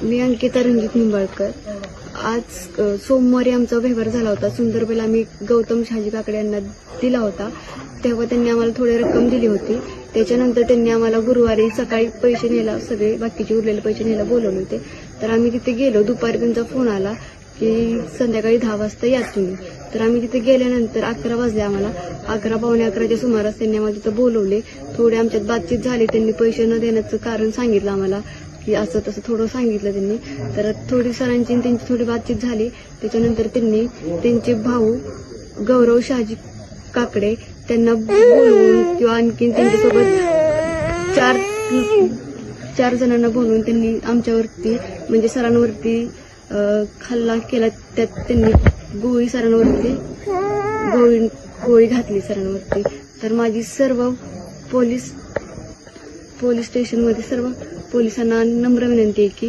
मी अंकिता रणजित निंबाळकर. आज सोमवारी आमचा व्यवहार झाला होता. सुंदरबेला आम्ही गौतम शहाजी काकडे यांना दिला होता. तेव्हा त्यांनी आम्हाला थोडी रक्कम दिली होती. त्याच्यानंतर त्यांनी आम्हाला गुरुवारी सकाळी पैसे न्यायला, सगळे बाकीचे उरलेले पैसे न्यायला बोलवले होते. तर आम्ही तिथे गेलो. दुपारी त्यांचा फोन आला की संध्याकाळी 10 वाजता या तुम्ही. तर आम्ही तिथे गेल्यानंतर 11 वाजले आम्हाला. 11 पावणे 11च्या सुमारास त्यांनी आम्हाला तिथं बोलवले. थोडी आमच्यात बातचीत झाली. त्यांनी पैसे न देण्याचं कारण सांगितलं आम्हाला की असं तसं थोडं सांगितलं त्यांनी. तर थोडी सरांची त्यांची थोडी बातचीत झाली. त्याच्यानंतर त्यांनी त्यांचे भाऊ गौरव शहाजी काकडे त्यांना बोलवून किंवा आणखीन त्यांच्यासोबत चार जणांना बोलवून त्यांनी आमच्यावरती म्हणजे सरांवरती हल्ला केला. त्यात त्यांनी गोळी घातली सरांवरती. तर माझी सर्व पोलीस स्टेशनमध्ये सर्व पोलिसांना नम्र विनंती आहे की